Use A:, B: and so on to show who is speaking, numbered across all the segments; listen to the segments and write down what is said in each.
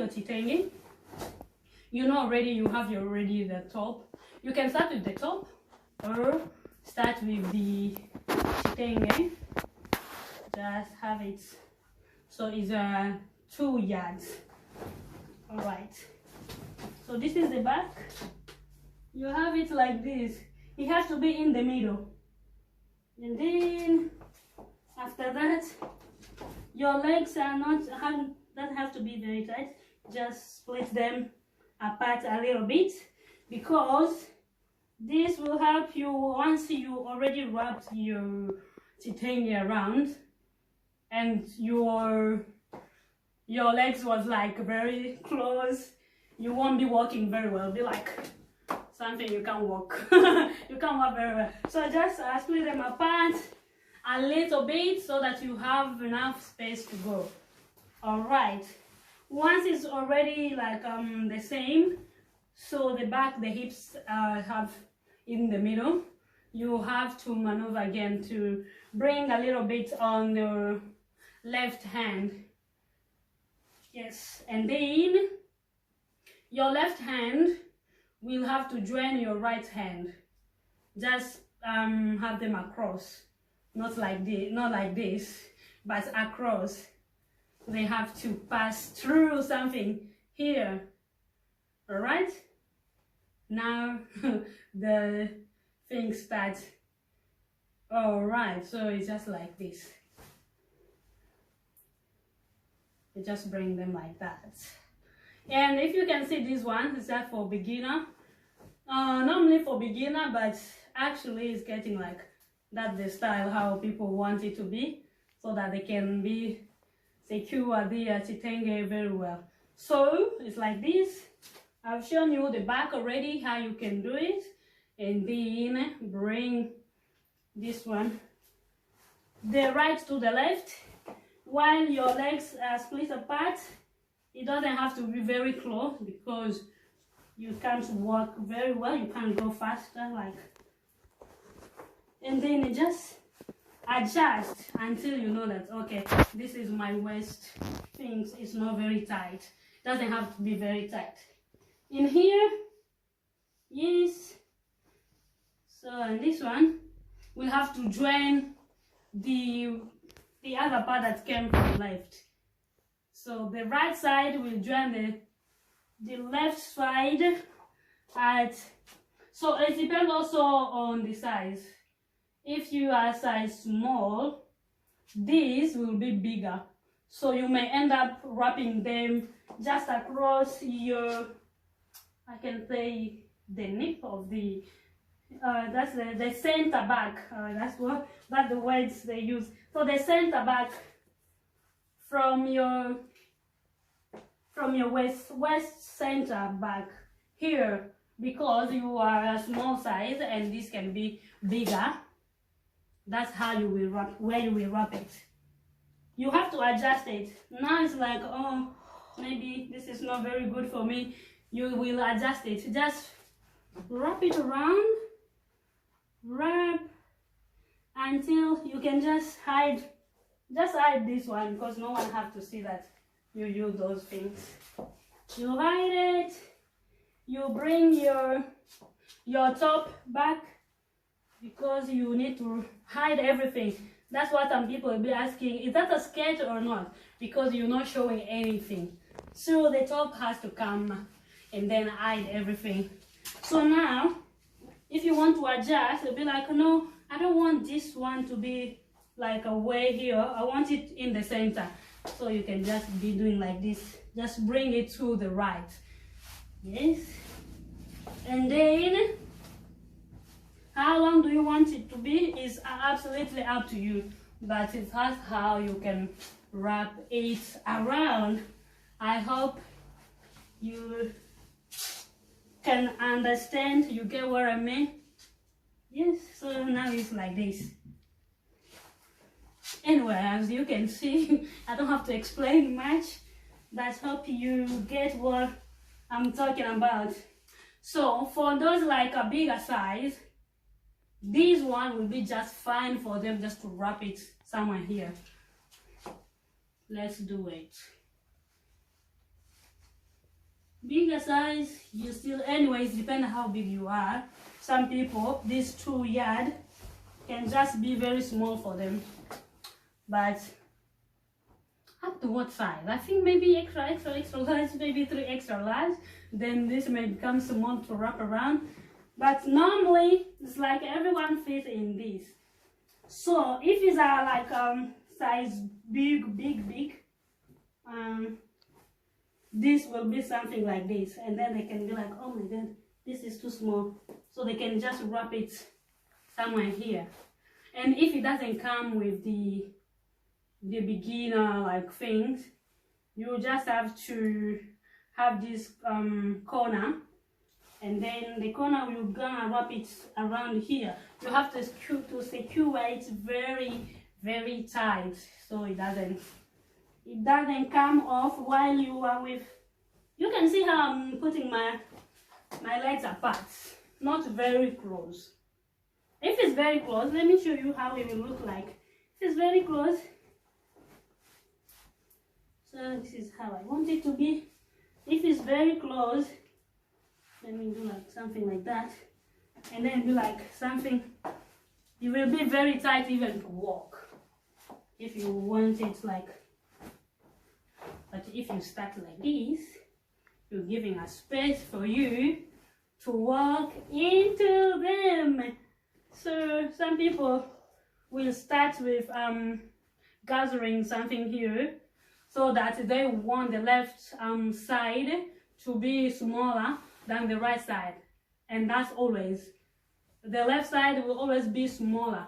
A: your chitenge. You know already you have already the top. You can start with the top or start with the chitenge. Just have it. So it's 2 yards. All right. So this is the back. You have it like this. It has to be in the middle. And then after that, your legs are don't have to be very tight. Just split them apart a little bit, because this will help you once you already wrapped your chitenge around and your legs was like very close. You won't be walking very well. Be like something you can't walk. You can't walk very well. So just split them apart a little bit so that you have enough space to go. All right. Once it's already like the same, so the back, the hips have in the middle, you have to maneuver again to bring a little bit on the left hand. Yes, and then your left hand will have to join your right hand. Just have them across, not like this, but across. They have to pass through something here. All right. Now the thing starts. All right. So it's just like this. You just bring them like that. And if you can see this one, is that for beginner? Normally for beginner, but actually it's getting like that's the style how people want it to be, so that they can be secure the chitenge very well. So it's like this. I've shown you the back already, how you can do it, and then bring this one, the right to the left, while your legs are split apart. It doesn't have to be very close, because you can't walk very well, you can't go faster like. And then just adjust until you know that, okay, this is my waist. Things is not very tight. Doesn't have to be very tight. In here, yes. So and this one, we'll have to join the other part that came from the left. So the right side will join the left side so it depends also on the size. If you are size small, these will be bigger, so you may end up wrapping them just across your, I can say, the nip of the that's the center back. That's the words they use. So the center back from your waist center back here, because you are a small size and this can be bigger. That's how you will wrap, where you will wrap it. You have to adjust it. Now it's like, oh, maybe this is not very good for me. You will adjust it. Just wrap it around, wrap until you can just hide this one, because no one have to see that you use those things. You hide it. You bring your top back, because you need to hide everything. That's what some people will be asking, is that a skirt or not? Because you're not showing anything. So the top has to come and then hide everything. So now, if you want to adjust, you'll be like, no, I don't want this one to be like away here. I want it in the center. So you can just be doing like this. Just bring it to the right. Yes. And then, how long do you want it to be is absolutely up to you, but it's how you can wrap it around. I hope you can understand, you get what I mean. Yes, so now it's like this. Anyway, as you can see, I don't have to explain much, but hope you get what I'm talking about. So for those like a bigger size, this one will be just fine for them, just to wrap it somewhere here. Let's do it. Bigger size, you still, anyways, depending how big you are. Some people, this 2 yard can just be very small for them. But up to what size? I think maybe extra large, maybe 3 extra large. Then this may become small to wrap around. But normally, it's like everyone fits in this. So if it's like size big, this will be something like this, and then they can be like, oh my god, this is too small, so they can just wrap it somewhere here. And if it doesn't come with the beginner like things, you just have to have this corner, and then the corner you're gonna wrap it around here. You have to secure it very tight, so it doesn't come off while you are with. You can see how I'm putting my legs apart, not very close. If it's very close, let me show you how it will look like. If it's very close, so this is how I want it to be. If it's very close, let me do like something like that, and then do like something. It will be very tight even to walk if you want it like. But if you start like this, you're giving a space for you to walk into them. So some people will start with gathering something here, so that they want the left side to be smaller than the right side, and that's always, the left side will always be smaller.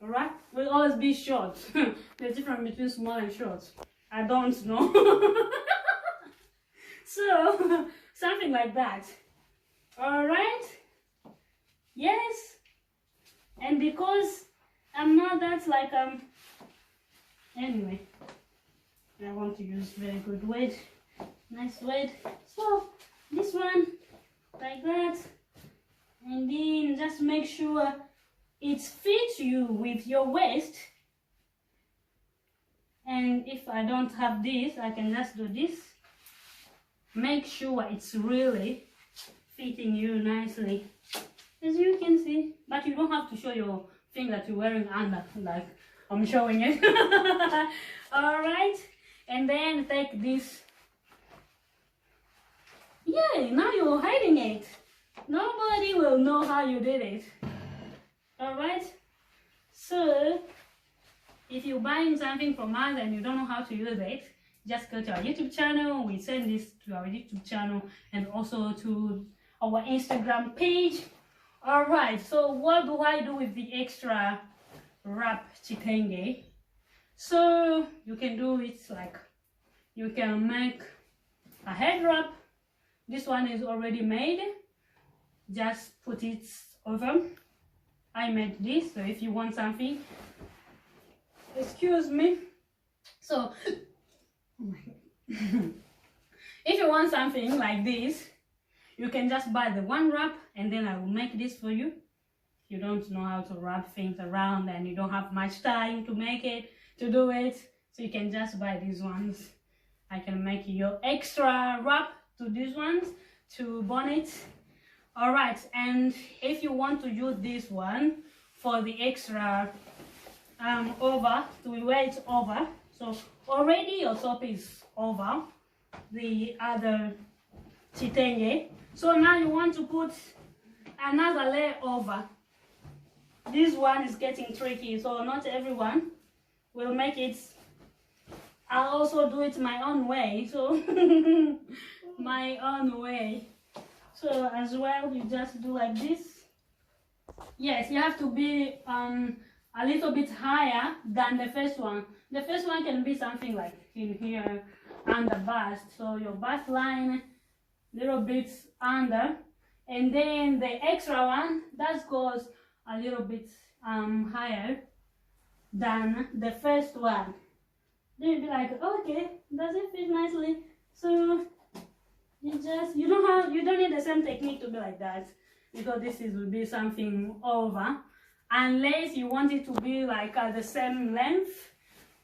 A: Alright, will always be short. The difference between small and short, I don't know. So something like that. Alright, yes. And because I'm not that like anyway, I want to use very good weight, nice weight. So this one like that, and then just make sure it fits you with your waist. And if I don't have this, I can just do this. Make sure it's really fitting you nicely, as you can see. But you don't have to show your thing that you're wearing under, like I'm showing it. Alright, and then take this. Yeah, now you're hiding it. Nobody will know how you did it. Alright, so if you're buying something from us and you don't know how to use it, just go to our YouTube channel. We send this to our YouTube channel and also to our Instagram page. Alright, so what do I do with the extra wrap chitenge? So you can do it like, you can make a head wrap. This one is already made. Just put it over. I made this, so if you want something, excuse me. So if you want something like this, you can just buy the one wrap, and then I will make this for you. If you don't know how to wrap things around and you don't have much time to make it, to do it, so you can just buy these ones. I can make your extra wrap to these ones, to bonnet. Alright, and if you want to use this one for the extra over, to wear it over, so already your top is over the other chitenge, so now you want to put another layer over. This one is getting tricky, so not everyone will make it. I'll also do it my own way, so my own way. So as well, you just do like this. Yes, you have to be a little bit higher than the first one. The first one can be something like in here under bust, so your bust line little bit under, and then the extra one that goes a little bit higher than the first one. Then you'll be like, okay, does it fit nicely? So you don't need the same technique to be like that, because this will be something over, unless you want it to be like the same length.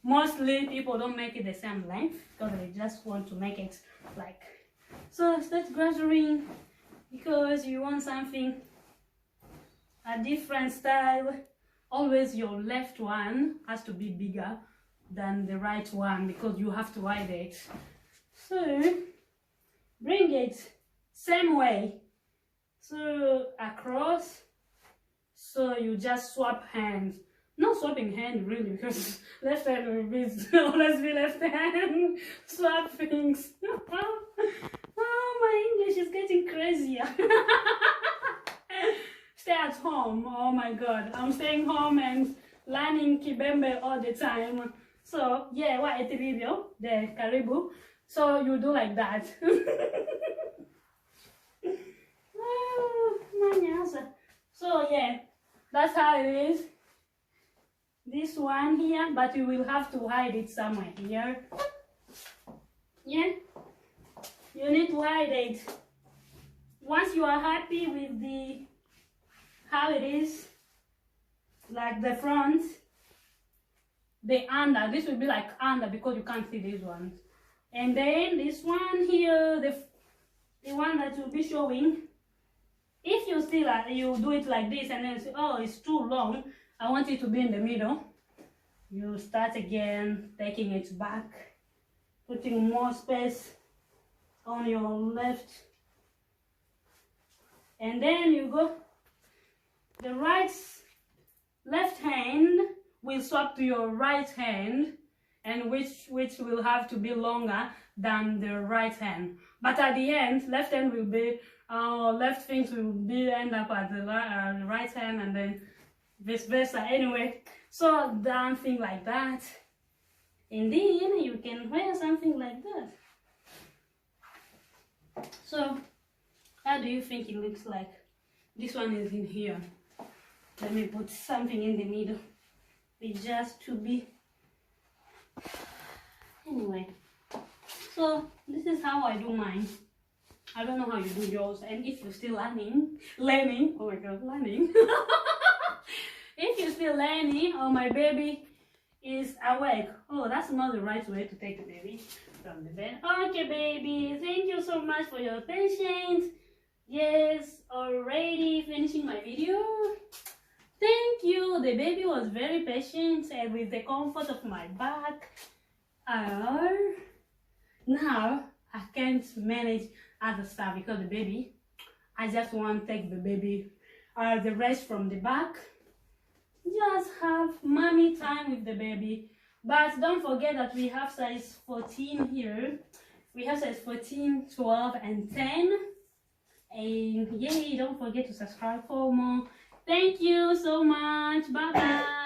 A: Mostly people don't make it the same length because they just want to make it like So start graduating because you want something a different style. Always your left one has to be bigger than the right one because you have to hide it. So bring it same way, so across. So you just swap hands. Not swapping hand really, because left hand will be always be left hand. Swap things. Oh, my English is getting crazier. Stay at home. Oh my God, I'm staying home and learning Kibembe all the time. So yeah, what ete video? The karibu. So you do like that. Oh, manyasa. So yeah, that's how it is. This one here, but you will have to hide it somewhere here. Yeah, you need to hide it. Once you are happy with the how it is, like the front, the under, this will be like under because you can't see these ones. And then this one here, the one that will be showing, if you still you do it like this and then say, oh, it's too long, I want it to be in the middle, you start again taking it back, putting more space on your left, and then you go, the left hand will swap to your right hand, and which will have to be longer than the right hand. But at the end, left hand will be left things will be end up at the right hand, and then vice versa. Anyway, so dancing like that, and then you can wear something like that. So how do you think it looks like? This one is in here. Let me put something in the middle. It just to be anyway. So this is how I do mine. I don't know how you do yours, and if you're still learning, oh my God, learning. If you're still learning, or my baby is awake. Oh, that's not the right way to take the baby from the bed. Okay, baby, thank you so much for your patience. Yes, already finishing my video. Thank you. The baby was very patient and with the comfort of my back. Now I can't manage other stuff because the baby, I just want to take the baby the rest from the back. Just have mommy time with the baby. But don't forget that we have size 14 here. We have size 14, 12 and 10. And yay, don't forget to subscribe for more. Thank you so much. Bye bye.